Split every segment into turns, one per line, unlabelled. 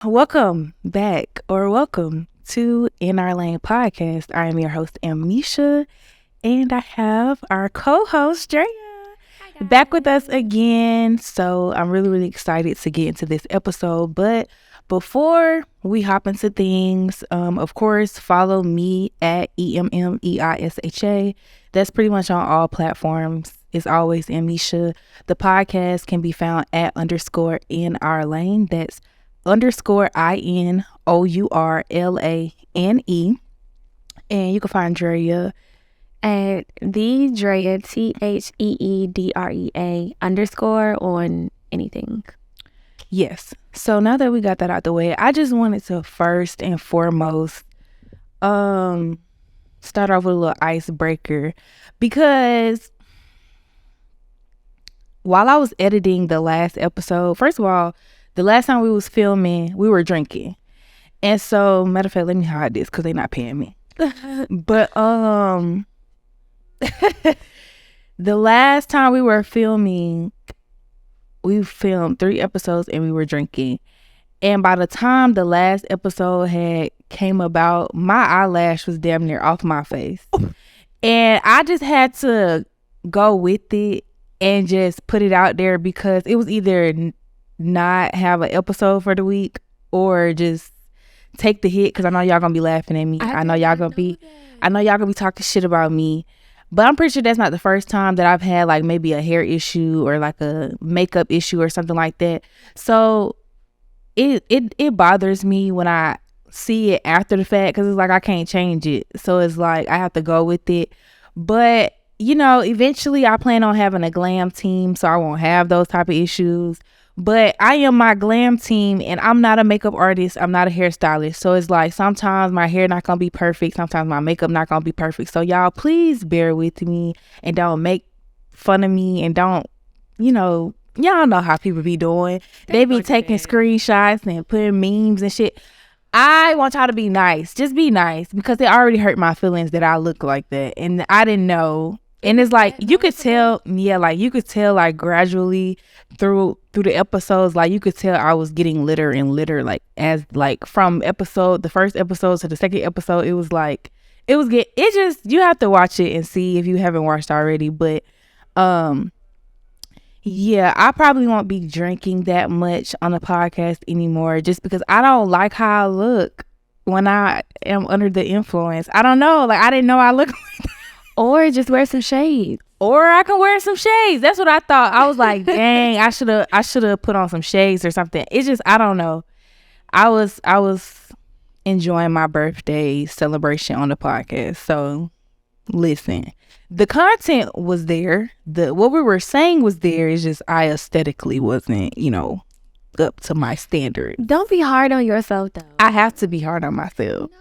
Welcome back or welcome to In Our Lane podcast. I am your host, Emmeisha, and I have our co-host, Drea, back with us again. So I'm really excited to get into this episode. But before we hop into things, of course, follow me at EMMEISHA. That's pretty much on all platforms. It's always Emmeisha. The podcast can be found at _ in our lane. That's _INOURLANE. And you can find Drea
at the Drea THEEDREA _ on anything.
Yes. So now that we got that out the way, I just wanted to first and foremost start off with a little icebreaker, because while I was editing the last episode, first of all, the last time we was filming, we were drinking. And so, matter of fact, let me hide this because they're not paying me. But the last time we were filming, we filmed 3 episodes and we were drinking. And by the time the last episode had came about, my eyelash was damn near off my face. And I just had to go with it and just put it out there, because it was either not have an episode for the week or just take the hit, because I know y'all gonna be laughing at me. I know y'all gonna be talking shit about me. But I'm pretty sure that's not the first time that I've had like maybe a hair issue or like a makeup issue or something like that. So it bothers me when I see it after the fact, because it's like I can't change it. So it's like I have to go with it. But eventually I plan on having a glam team, so I won't have those type of issues. But I am my glam team, and I'm not a makeup artist. I'm not a hairstylist. So it's like sometimes my hair not gonna be perfect. Sometimes my makeup not gonna be perfect. So y'all please bear with me and don't make fun of me, and don't, y'all know how people be doing. They be taking screenshots and putting memes and shit. I want y'all to be nice. Just be nice, because they already hurt my feelings that I look like that. And I didn't know. And it's like you could tell, like gradually through the episodes, like you could tell I was getting litter and litter, like as like from the first episode to the second episode. It was like you have to watch it and see if you haven't watched already. But yeah, I probably won't be drinking that much on the podcast anymore, just because I don't like how I look when I am under the influence. I don't know, like I didn't know I looked like that.
Or just wear some shades.
Or I can wear some shades. That's what I thought. I was like, dang, I should have put on some shades or something. It's just, I don't know. I was enjoying my birthday celebration on the podcast. So listen, the content was there. What we were saying was there. It's just I aesthetically wasn't, up to my standard.
Don't be hard on yourself though.
I have to be hard on myself.
No.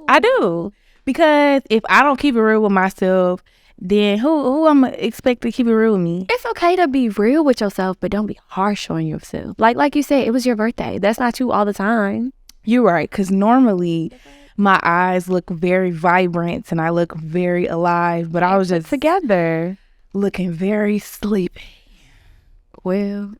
I do. Because if I don't keep it real with myself, then who I'm gonna expect to keep it real with me?
It's okay to be real with yourself, but don't be harsh on yourself. Like you said, it was your birthday. That's not you all the time.
You're right, because normally my eyes look very vibrant and I look very alive, but I was just
together
looking very sleepy.
Well,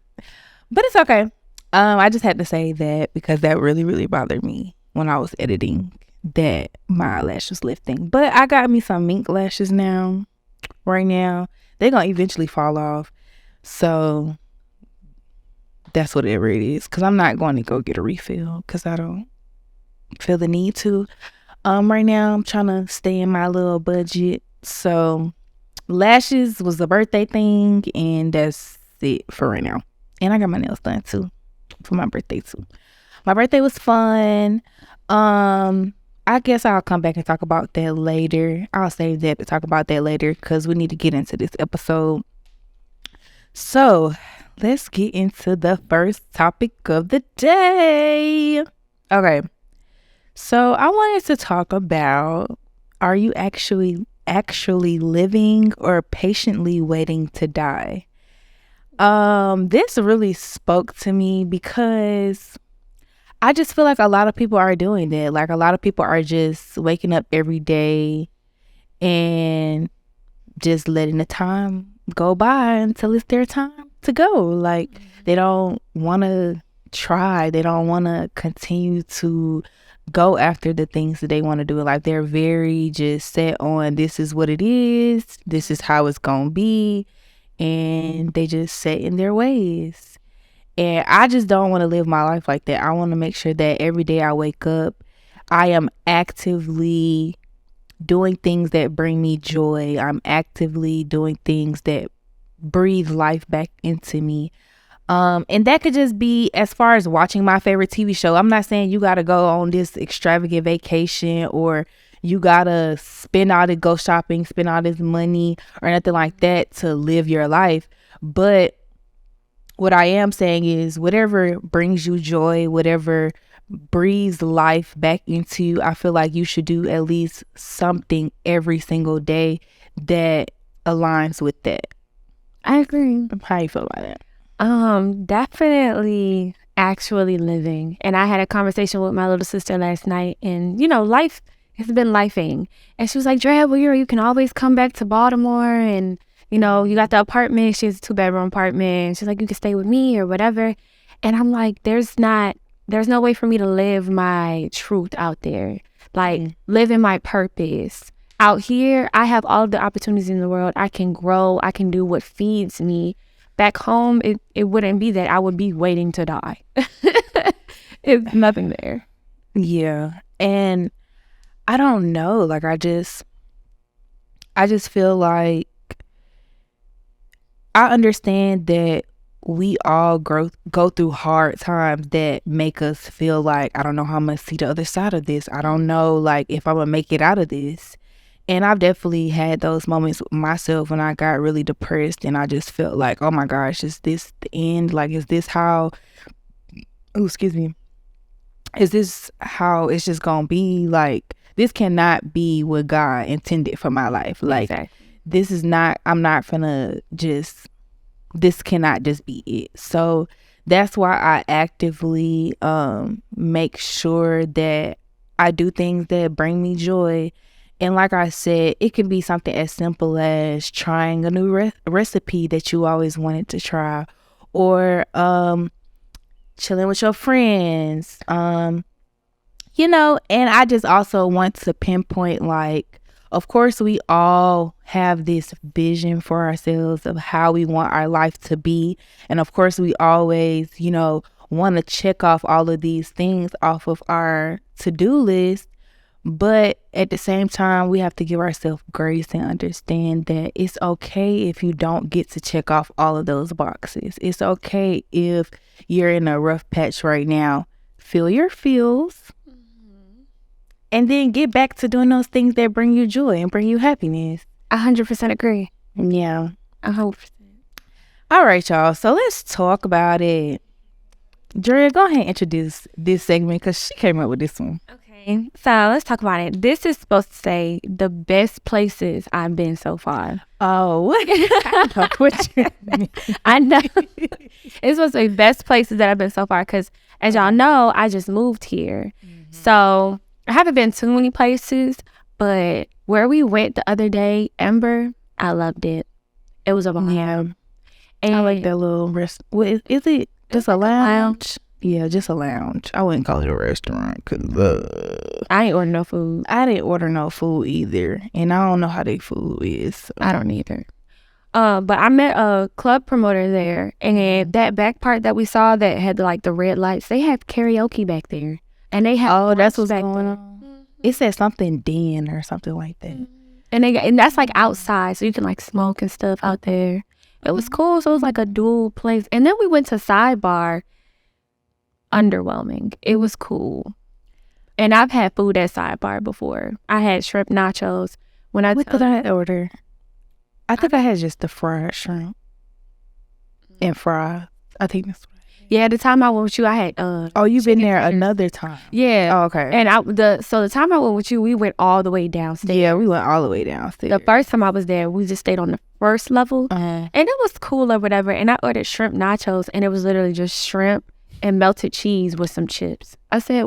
but it's okay. I just had to say that because that really bothered me when I was editing, that my eyelash was lifting. But I got me some mink lashes now. Right now they're gonna eventually fall off, so that's whatever it is, because I'm not going to go get a refill because I don't feel the need to. Right now I'm trying to stay in my little budget, so lashes was a birthday thing, and that's it for right now. And I got my nails done too for my birthday too. My birthday was fun. I guess I'll come back and talk about that later. I'll save that to talk about that later, because we need to get into this episode. So let's get into the first topic of the day. Okay. So I wanted to talk about, are you actually living or patiently waiting to die? This really spoke to me because I just feel like a lot of people are doing that. Like a lot of people are just waking up every day and just letting the time go by until it's their time to go. Like they don't want to try. They don't want to continue to go after the things that they want to do in life. They're very just set on this is what it is. This is how it's going to be. And they just set in their ways. And I just don't want to live my life like that. I want to make sure that every day I wake up, I am actively doing things that bring me joy. I'm actively doing things that breathe life back into me. And that could just be as far as watching my favorite TV show. I'm not saying you got to go on this extravagant vacation or you got to go shopping, spend all this money or nothing like that to live your life. But what I am saying is whatever brings you joy, whatever breathes life back into you, I feel like you should do at least something every single day that aligns with that.
I agree.
How you feel about that?
Definitely actually living. And I had a conversation with my little sister last night, and life has been lifing. And she was like, Drea, well, you can always come back to Baltimore, and you got the apartment. She has a 2-bedroom apartment. She's like, you can stay with me or whatever. And I'm like, there's no way for me to live my truth out there, like living my purpose. Out here, I have all the opportunities in the world. I can grow. I can do what feeds me. Back home, it wouldn't be that. I would be waiting to die. It's nothing there.
Yeah. And I don't know. Like, I just feel like I understand that we all go through hard times that make us feel like, I don't know how I'm going to see the other side of this. I don't know, like, if I'm going to make it out of this. And I've definitely had those moments with myself when I got really depressed and I just felt like, oh my gosh, is this the end? Like, is this how, is this how it's just going to be? Like, this cannot be what God intended for my life. Like,
exactly.
This cannot just be it. So that's why I actively make sure that I do things that bring me joy. And like I said, it can be something as simple as trying a new recipe that you always wanted to try, or chilling with your friends, and I just also want to pinpoint, like, of course, we all have this vision for ourselves of how we want our life to be. And of course, we always, want to check off all of these things off of our to-do list. But at the same time, we have to give ourselves grace and understand that it's okay if you don't get to check off all of those boxes. It's okay if you're in a rough patch right now. Feel your feels. And then get back to doing those things that bring you joy and bring you happiness.
100% agree.
Yeah.
100%.
All right, y'all. So let's talk about it. Drea, go ahead and introduce this segment because she came up with this one.
Okay. So let's talk about it. This is supposed to say the best places I've been so far.
Oh, what you mean?
I know. It's supposed to be best places that I've been so far because, as y'all know, I just moved here. Mm-hmm. So I haven't been too many places, but where we went the other day, Ember, I loved it. It was a bomb.
Yeah. And I like that little rest. Is it just a lounge? Yeah, just a lounge. I wouldn't call it a restaurant because
I ain't order no food.
I didn't order no food either, and I don't know how their food is. So.
I don't either. But I met a club promoter there, and that back part that we saw that had like the red lights, they have karaoke back there, and they have
that's what's going on. Mm-hmm. It said something den or something like that,
and that's like outside, so you can like smoke and stuff out there. It was cool. So it was like a dual place, and then we went to Sidebar. Underwhelming. It was cool. And I've had food at Sidebar before. I had shrimp nachos. What did I order?
I think I had just the fried shrimp and fries. I think that's what I had.
Yeah, the time I went with you, I had
you've been there another time.
Yeah.
Oh, okay.
And the time I went with you, we went all the way downstairs.
Yeah, we went all the way downstairs.
The first time I was there, we just stayed on the first level. And it was cool or whatever. And I ordered shrimp nachos, and it was literally just shrimp and melted cheese with some chips. I said,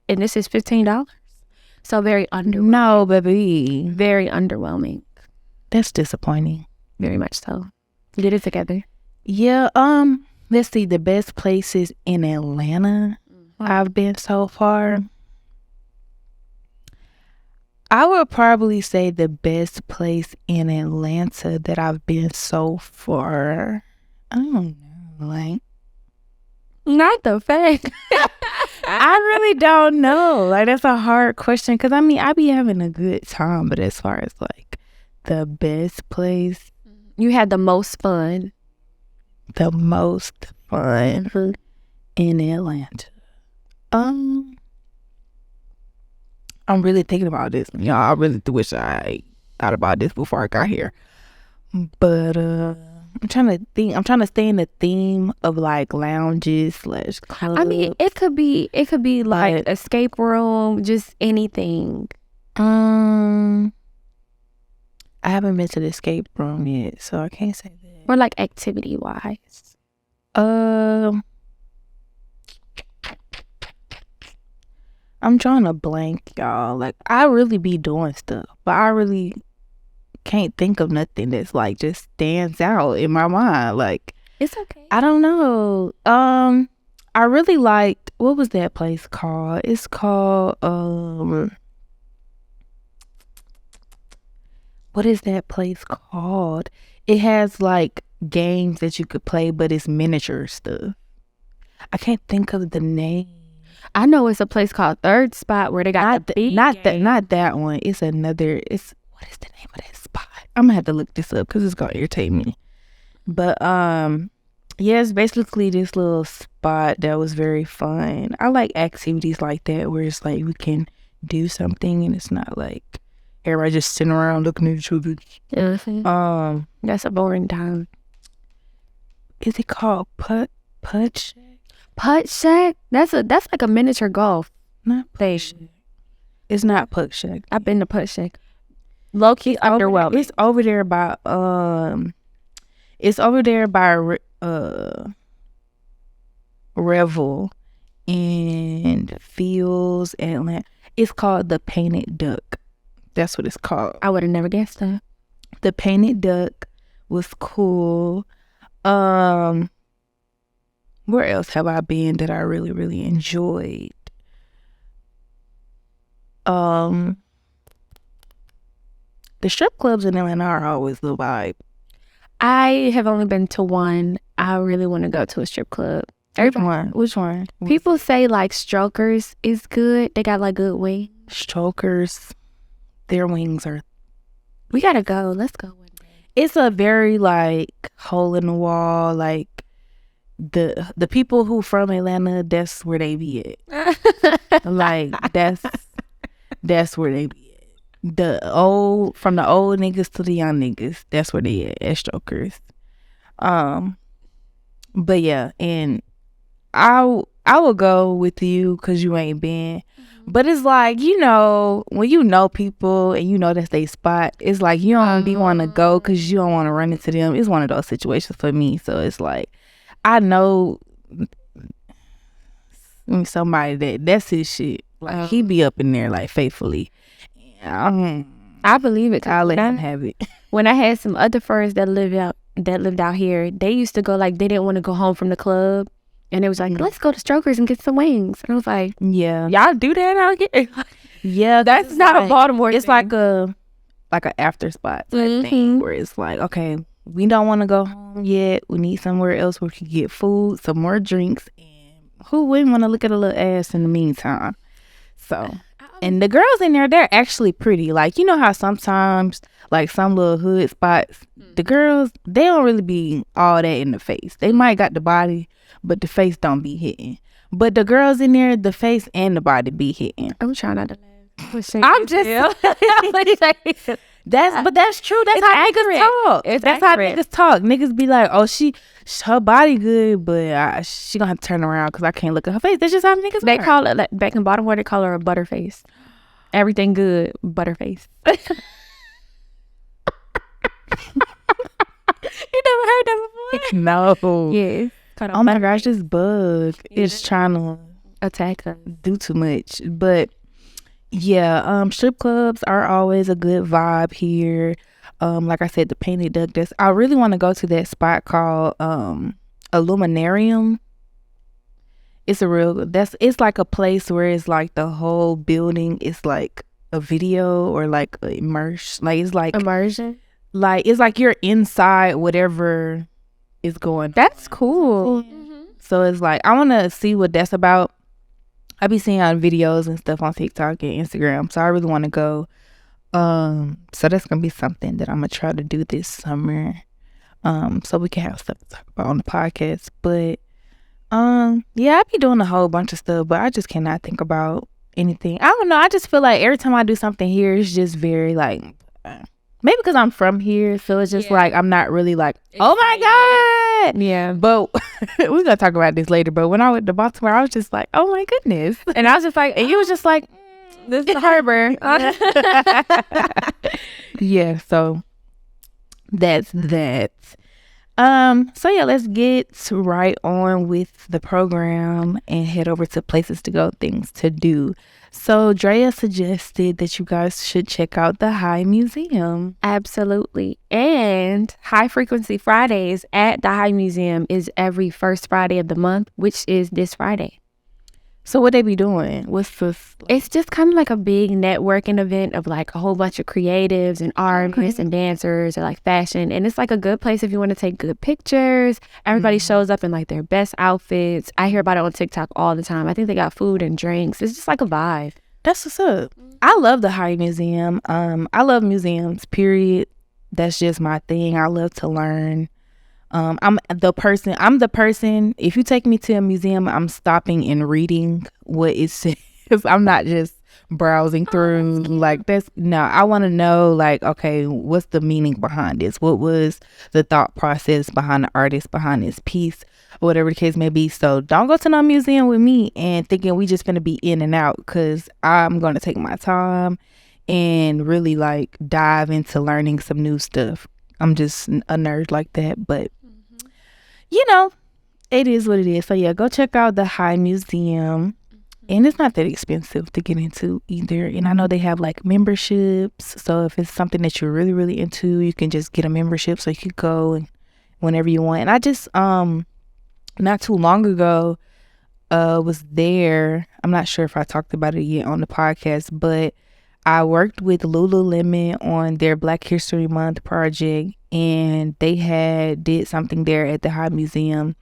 and this is $15? So very underwhelming.
No, baby.
Very underwhelming.
That's disappointing.
Very much so. We did it together.
Yeah, let's see, the best places in Atlanta I've been so far. I would probably say the best place in Atlanta that I've been so far. I don't know, like
Not the fact.
I really don't know. Like that's a hard question because I mean I be having a good time, but as far as like the best place,
You had the most fun.
the most fun in Atlanta. I'm really thinking about this. Y'all, I really wish I thought about this before I got here. But I'm trying to think. I'm trying to stay in the theme of like lounges / clubs.
I mean, it could be like escape room, just anything.
I haven't been to the escape room yet, so I can't say that.
Or like activity wise.
I'm trying to blank, y'all. Like I really be doing stuff, but I really can't think of nothing that's like just stands out in my mind. Like
It's okay.
I don't know. I really liked, what was that place called? It's called what is that place called? It has like games that you could play, but it's miniature stuff. I can't think of the name.
I know it's a place called Third Spot where they got the big
not
game.
that one. It's another. It's, what is the name of that spot? I'm gonna have to look this up because it's gonna irritate me. But yeah, it's basically this little spot that was very fun. I like activities like that where it's like we can do something and it's not like everybody just sitting around looking at each other.
That's a boring time.
Is it called Putt Shack?
Putt Shack? That's like a miniature golf.
Not Putt Shack. It's not Putt Shack.
I've been to Putt Shack. Low key underwhelming.
It's over there by it's over there by Revel and Fields, Atlanta. It's called the Painted Duck. That's what it's called.
I would have never guessed that.
The Painted Duck was cool. Where else have I been that I really, really enjoyed? The strip clubs in Atlanta are always the vibe.
I have only been to one. I really want to go to a strip club.
Which one?
People say like Strokers is good. They got like good wings.
Strokers, their wings are.
We gotta go. Let's go one day.
It's a very like hole in the wall. Like the people who from Atlanta, that's where they be at. Like that's where they be at. From the old niggas to the young niggas, that's where they at Strokers. But yeah, and I will go with you because you ain't been. But it's like, you know, when you know people and you know that's their spot, it's like you don't be want to go because you don't want to run into them. It's one of those situations for me. So it's like, I know somebody that's his shit. Like he be up in there like faithfully.
I believe it.
I'll let him have it.
When I had some other friends that lived out here, they used to go like they didn't want to go home from the club. And it was like, let's go to Strokers and get some wings. And I was like,
yeah,
y'all do that out here?
Yeah,
that's not a Baltimore
It's
thing.
like a after spot type thing where it's like, okay, we don't want to go home yet. We need somewhere else where we can get food, some more drinks, and who wouldn't want to look at a little ass in the meantime? So, and the girls in there, they're actually pretty. Like, you know how sometimes, like some little hood spots, the girls, they don't really be all that in the face. They might got the body, but the face don't be hitting. But the girls in there, the face and the body be hitting.
I'm trying not to laugh.
I'm just that's true. That's how niggas talk. That's how niggas talk. Niggas be like, oh, her body good, but she gonna have to turn around because I can't look at her face. That's just how niggas.
They call it, like, back in Baltimore, they call her a butterface. Everything good, butterface. You never heard that before?
No.
Yes.
Oh my gosh, this bug is trying to
attack us.
Do too much. But yeah, strip clubs are always a good vibe here. Like I said, the Painted Duck. I really want to go to that spot called Illuminarium. It's it's like a place where it's like the whole building is like a video or like
Immersion.
like it's like you're inside whatever is going.
That's cool.
So it's like I want to see what that's about. I be seeing on videos and stuff on TikTok and Instagram, so I really want to go. So that's gonna be something that I'm gonna try to do this summer. So we can have stuff to talk about on the podcast. But yeah, I be doing a whole bunch of stuff, but I just cannot think about anything. I don't know. I just feel like every time I do something here, it's just very like maybe because I'm from here, so it's just like I'm not really like, oh my god.
Yeah.
But we're gonna talk about this later. But when I went to Baltimore, I was just like, oh my goodness.
And I was just like, and you was just like, this is the harbor.
Yeah, so that's that. So yeah, let's get right on with the program and head over to places to go, things to do. So Drea suggested that you guys should check out the High Museum.
Absolutely. And High Frequency Fridays at the High Museum is every first Friday of the month, which is this Friday.
So what they be doing? What's this?
It's just kind of like a big networking event of like a whole bunch of creatives and artists and dancers or like fashion. And it's like a good place if you want to take good pictures. Everybody shows up in like their best outfits. I hear about it on TikTok all the time. I think they got food and drinks. It's just like a vibe.
That's what's up. I love the High Museum. I love museums, period. That's just my thing. I love to learn. I'm the person, if you take me to a museum, I'm stopping and reading what it says. I'm not just browsing through I want to know like, okay, what's the meaning behind this? What was the thought process behind the artist, behind this piece, or whatever the case may be. So don't go to no museum with me and thinking we just gonna be in and out, because I'm gonna take my time and really like dive into learning some new stuff. I'm just a nerd like that, but you know, it is what it is. So yeah, go check out the High Museum. And it's not that expensive to get into either. And I know they have like memberships. So if it's something that you're really, really into, you can just get a membership so you can go and whenever you want. And I just not too long ago was there. I'm not sure if I talked about it yet on the podcast, but I worked with Lululemon on their Black History Month project, and they did something there at the High Museum,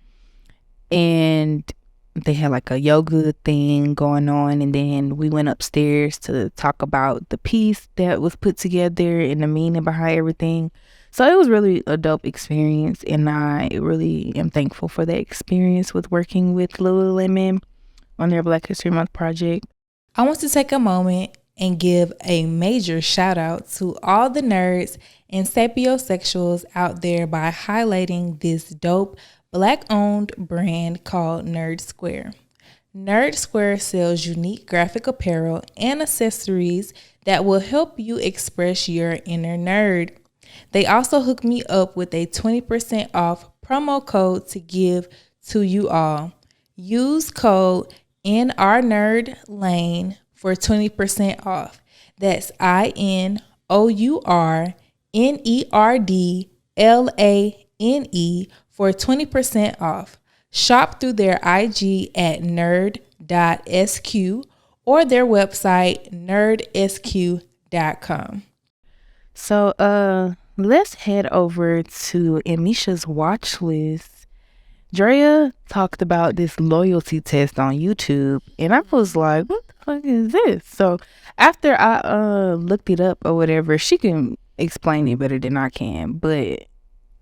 and they had like a yoga thing going on, and then we went upstairs to talk about the piece that was put together and the meaning behind everything. So it was really a dope experience, and I really am thankful for that experience with working with Lululemon on their Black History Month project. I want to take a moment and give a major shout out to all the nerds and sapiosexuals out there by highlighting this dope Black-owned brand called Nerd Square. Nerd Square sells unique graphic apparel and accessories that will help you express your inner nerd. They also hooked me up with a 20% off promo code to give to you all. Use code NRNerdLane for 20% off. That's INOURNERDLANE for 20% off. Shop through their IG at nerd.sq or their website nerdsq.com. So let's head over to Emmeisha's watch list. Drea talked about this loyalty test on YouTube, and I was like, what the fuck is this? So after I looked it up or whatever, she can explain it better than I can, but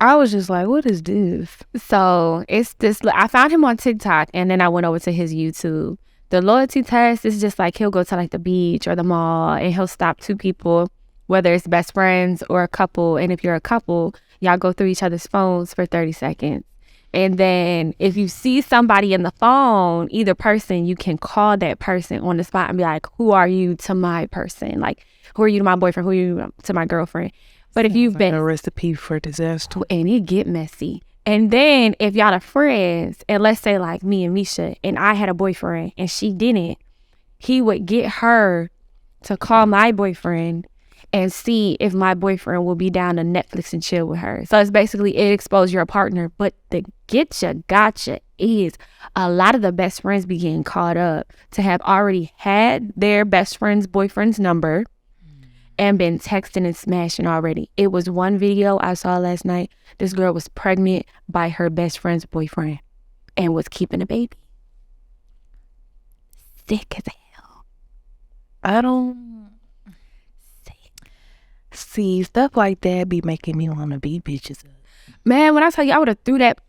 I was just like, what is this?
So it's this, I found him on TikTok, and then I went over to his YouTube. The loyalty test is just like, he'll go to like the beach or the mall, and he'll stop two people, whether it's best friends or a couple. And if you're a couple, y'all go through each other's phones for 30 seconds. And then if you see somebody in the phone, either person, you can call that person on the spot and be like, who are you to my person? Like, who are you to my boyfriend? Who are you to my girlfriend? But if you've been
a recipe for disaster,
and it get messy. And then if y'all are friends, and let's say like me and Emmeisha, and I had a boyfriend and she didn't, he would get her to call my boyfriend, and see if my boyfriend will be down to Netflix and chill with her. So it's basically, it exposed your partner. But the getcha gotcha is a lot of the best friends be getting caught up to have already had their best friend's boyfriend's number and been texting and smashing already. It was one video I saw last night. This girl was pregnant by her best friend's boyfriend and was keeping a baby. Sick as hell.
I don't see stuff like that be making me want to beat bitches up.
Man, when I tell you, I would have threw that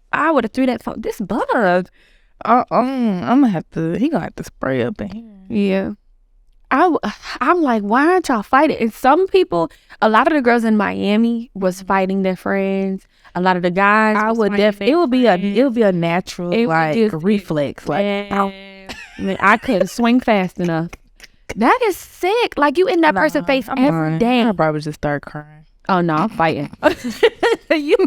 phone. This bug.
I'm gonna have to. He gonna have to spray up in here.
Yeah. I'm like, why aren't y'all fighting? And some people, a lot of the girls in Miami was fighting their friends. A lot of the guys.
I would definitely. It would be a natural reflex.
Man, I couldn't swing fast enough. That is sick. Like, you in that person's face every day.
I probably just start crying.
Oh no, I'm fighting. you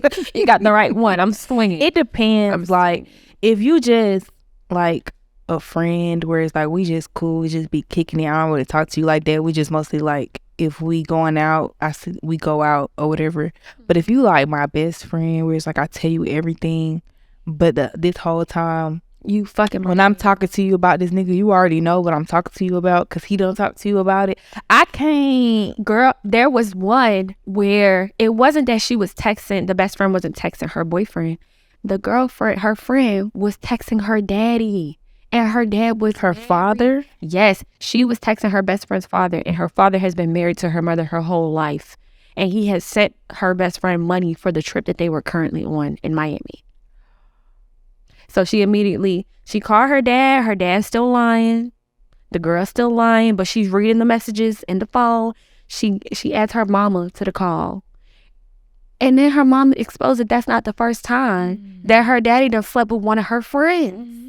got the right one. I'm swinging.
It depends. Like, if you just like a friend where it's like we just cool, we just be kicking it. I don't really talk to you like that. We just mostly like if we going out, we go out or whatever. But if you like my best friend, where it's like I tell you everything, but this whole time you fucking when I'm talking to you about this nigga, you already know what I'm talking to you about because he don't talk to you about it. I can't.
Girl, there was one where it wasn't that she was texting, the best friend wasn't texting her boyfriend. The girlfriend, her friend, was texting her daddy. And her dad was
her father?
Yes, she was texting her best friend's father. And her father has been married to her mother her whole life. And he has sent her best friend money for the trip that they were currently on in Miami. So she called her dad. Her dad's still lying. The girl's still lying, but she's reading the messages in the phone. She adds her mama to the call. And then her mom exposed that that's not the first time that her daddy done slept with one of her friends.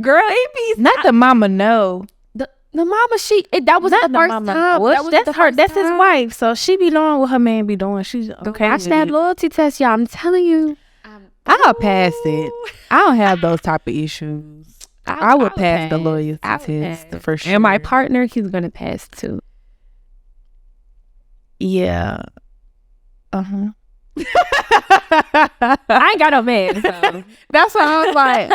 Girl, it be
not the mama. No,
the mama. That was not the first time.
Well, that's his wife. So she be doing what her man be doing. She's okay.
Watch that loyalty test, y'all. I'm telling you.
I'll pass it. I don't have those type of issues. I would pass the loyalty test for sure.
And my partner, he's gonna pass too.
Yeah.
I ain't got no man, so that's why I was like,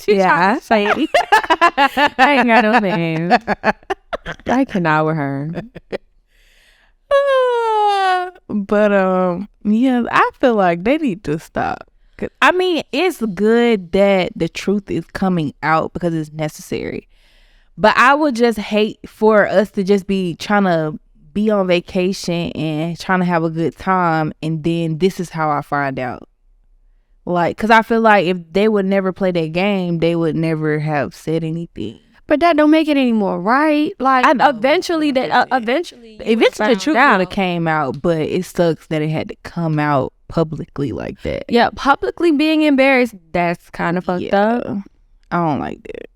yeah, shady. I ain't got no man. I cannot with her.
But yeah, I feel like they need to stop. I mean, it's good that the truth is coming out because it's necessary. But I would just hate for us to just be trying to be on vacation and trying to have a good time, and then this is how I find out. Like, because I feel like if they would never play that game, they would never have said anything.
But that don't make it anymore, right? Like, eventually the truth would have
came out, but it sucks that it had to come out publicly like that.
Yeah, publicly being embarrassed, that's kind of fucked up.
I don't like that.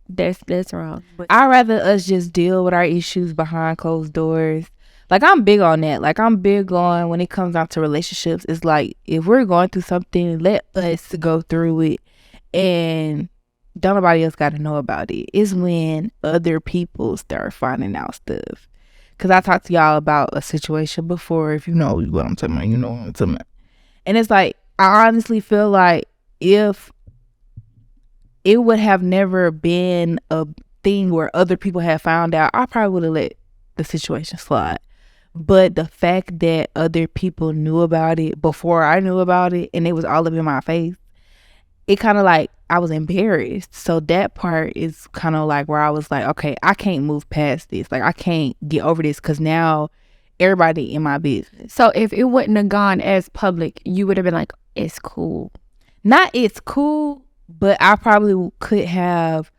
That's wrong. But
I'd rather us just deal with our issues behind closed doors. Like, I'm big on that. Like, I'm big on when it comes down to relationships. It's like, if we're going through something, let us go through it. And don't nobody else got to know about it. It's when other people start finding out stuff. Because I talked to y'all about a situation before. If you know what I'm talking about, you know what I'm talking about. And it's like, I honestly feel like if it would have never been a thing where other people had found out, I probably would have let the situation slide. But the fact that other people knew about it before I knew about it, and it was all up in my face, it kind of like I was embarrassed. So that part is kind of like where I was like, okay, I can't move past this. Like, I can't get over this because now everybody in my business.
So if it wouldn't have gone as public, you would have been like, it's cool.
Not it's cool, but I probably could have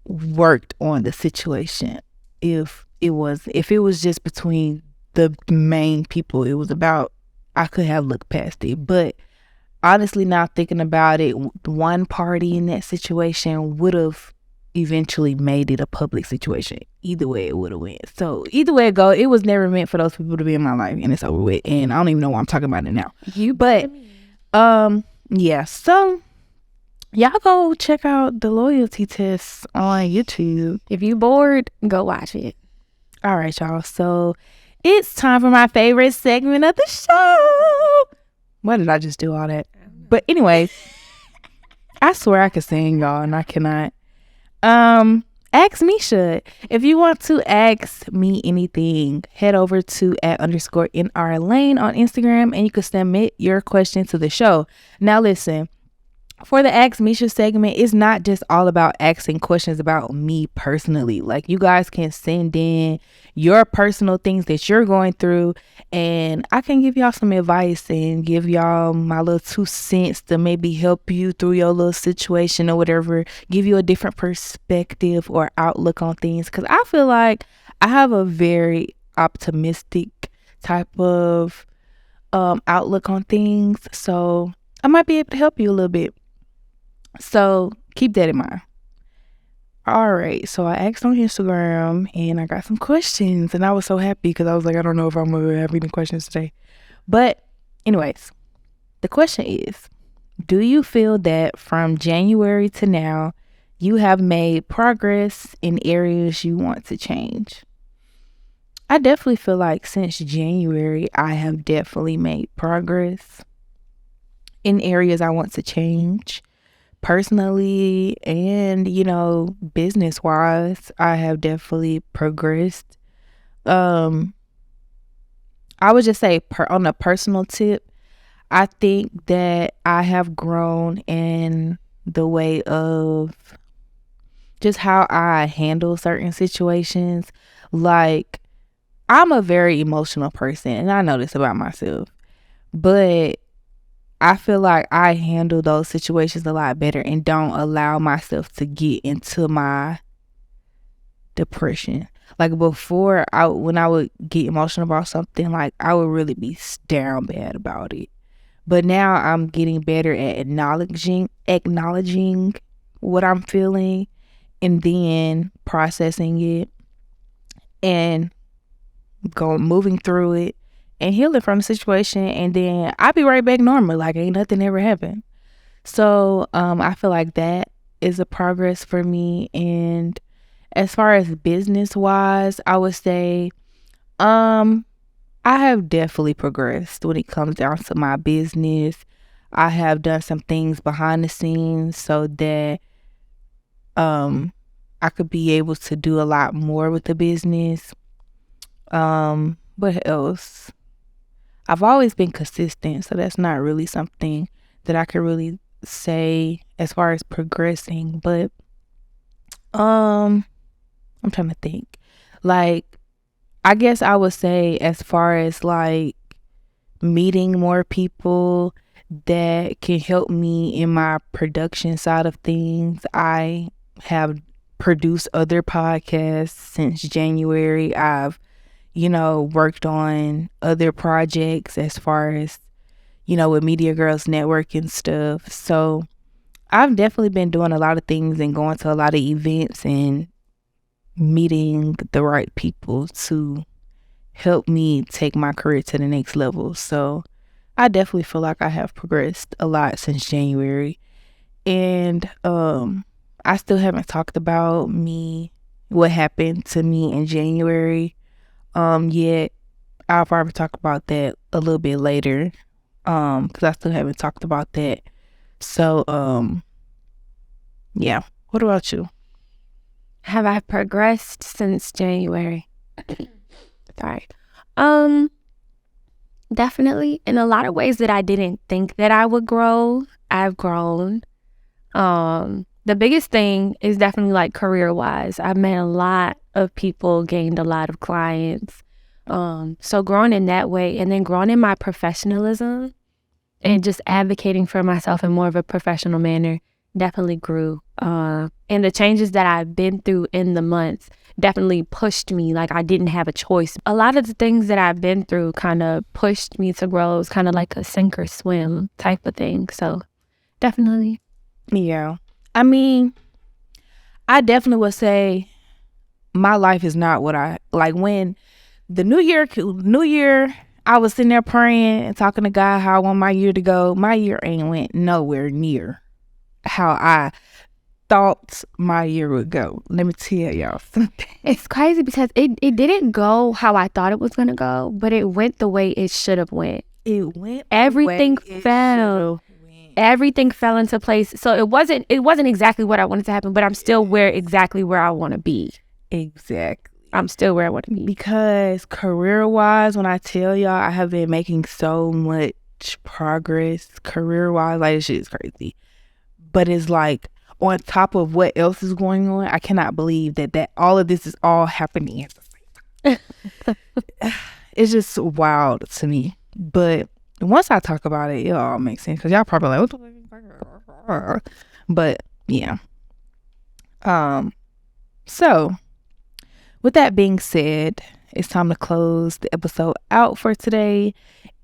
worked on the situation if it was just between the main people it was about. I could have looked past it. But honestly, now thinking about it, one party in that situation would have eventually made it a public situation. Either way it would have went. So either way it go, it was never meant for those people to be in my life, and it's over with. And I don't even know why I'm talking about it now. Yeah, so y'all go check out the loyalty test on YouTube.
If you bored, go watch it.
All right, y'all. So It's time for my favorite segment of the show. Why did I just do all that? But anyway, I swear I could sing, y'all, and I cannot. Ask Misha. If you want to ask me anything, head over to @_NR Lane on Instagram and you can submit your question to the show. Now listen, for the Ask Misha segment, it's not just all about asking questions about me personally. Like, you guys can send in your personal things that you're going through, and I can give y'all some advice and give y'all my little 2 cents to maybe help you through your little situation or whatever, give you a different perspective or outlook on things. Because I feel like I have a very optimistic type of outlook on things, so I might be able to help you a little bit. So keep that in mind. All right. So I asked on Instagram and I got some questions, and I was so happy because I was like, I don't know if I'm going to have any questions today. But anyways, the question is, do you feel that from January to now, you have made progress in areas you want to change? I definitely feel like since January, I have definitely made progress in areas I want to change. Personally and, business wise, I have definitely progressed. I would just say on a personal tip, I think that I have grown in the way of just how I handle certain situations. Like, I'm a very emotional person, and I know this about myself, but I feel like I handle those situations a lot better and don't allow myself to get into my depression. Like, before, when I would get emotional about something, like, I would really be down bad about it. But now I'm getting better at acknowledging what I'm feeling and then processing it and moving through it and healing from the situation, and then I'll be right back normal, like ain't nothing ever happened. So I feel like that is a progress for me. And as far as business wise, I would say I have definitely progressed when it comes down to my business. I have done some things behind the scenes so that I could be able to do a lot more with the business. What else? I've always been consistent, so that's not really something that I could really say as far as progressing. But I'm trying to think. Like, I guess I would say as far as like meeting more people that can help me in my production side of things. I have produced other podcasts since January. I've worked on other projects as far as, with Media Girls Network and stuff. So I've definitely been doing a lot of things and going to a lot of events and meeting the right people to help me take my career to the next level. So I definitely feel like I have progressed a lot since January. And I still haven't talked about what happened to me in January yet. I'll probably talk about that a little bit later, because I still haven't talked about that. So yeah. What about you?
Have I progressed since January? Sorry. Definitely. In a lot of ways that I didn't think that I would grow, I've grown. The biggest thing is definitely like career wise. I've met a lot of people, gained a lot of clients. So growing in that way, and then growing in my professionalism and just advocating for myself in more of a professional manner definitely grew. And the changes that I've been through in the months definitely pushed me, like I didn't have a choice. A lot of the things that I've been through kind of pushed me to grow. It was kind of like a sink or swim type of thing. So definitely.
Yeah. I mean, I definitely would say my life is not what I like. When the new year, I was sitting there praying and talking to God how I want my year to go. My year ain't went nowhere near how I thought my year would go. Let me tell y'all something.
It's crazy because it didn't go how I thought it was gonna go, but it went the way it should have went.
It went.
Everything fell. Everything fell into place. So it wasn't exactly what I wanted to happen, but I'm still exactly where I want to be.
Exactly.
I'm still where I want to be.
Because career-wise, when I tell y'all, I have been making so much progress career-wise. Like, this shit is crazy. But it's like, on top of what else is going on, I cannot believe that all of this is all happening at the same time. It's just wild to me. But once I talk about it, it all makes sense. Because y'all probably like, what the fuck? But, yeah. So, with that being said, it's time to close the episode out for today.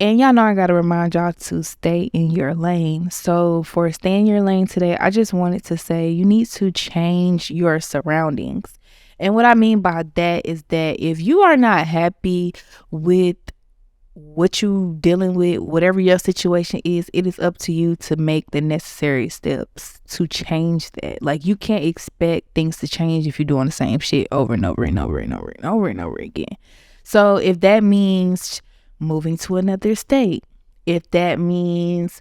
And y'all know I gotta remind y'all to stay in your lane. So for stay in your lane today, I just wanted to say you need to change your surroundings. And what I mean by that is that if you are not happy with what you dealing with, whatever your situation is, it is up to you to make the necessary steps to change that. Like, you can't expect things to change if you're doing the same shit over and over and over and over and over and over again. So if that means moving to another state, if that means,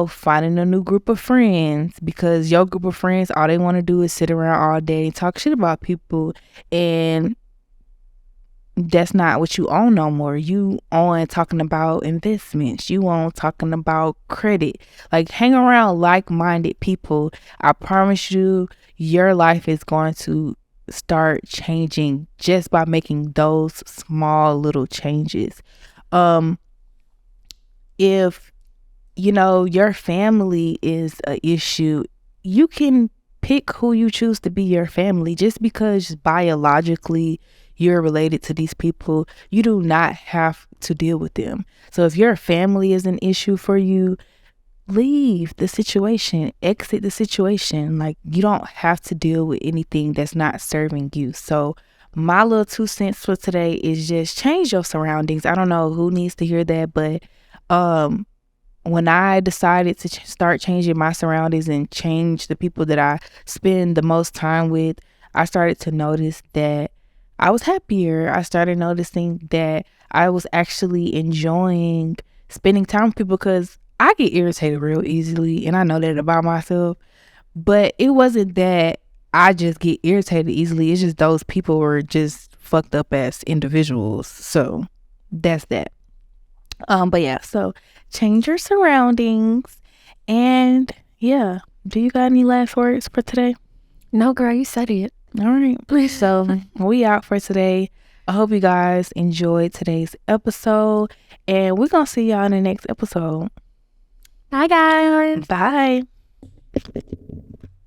finding a new group of friends, because your group of friends, all they want to do is sit around all day and talk shit about people, and that's not what you own no more. You own talking about investments. You own talking about credit. Like, hang around like-minded people. I promise you, your life is going to start changing just by making those small little changes. If your family is an issue, you can pick who you choose to be your family. Just because biologically you're related to these people, you do not have to deal with them. So if your family is an issue for you, leave the situation, exit the situation. Like, you don't have to deal with anything that's not serving you. So my little 2 cents for today is just change your surroundings. I don't know who needs to hear that, but when I decided to start changing my surroundings and change the people that I spend the most time with, I started to notice that I was happier. I started noticing that I was actually enjoying spending time with people, because I get irritated real easily, and I know that about myself. But it wasn't that I just get irritated easily. It's just those people were just fucked up as individuals. So that's that. But yeah, so change your surroundings. And yeah, do you got any last words for today?
No, girl, you said it.
All right. So we out for today. I hope you guys enjoyed today's episode, and we're gonna see y'all in the next episode.
Bye, guys.
Bye.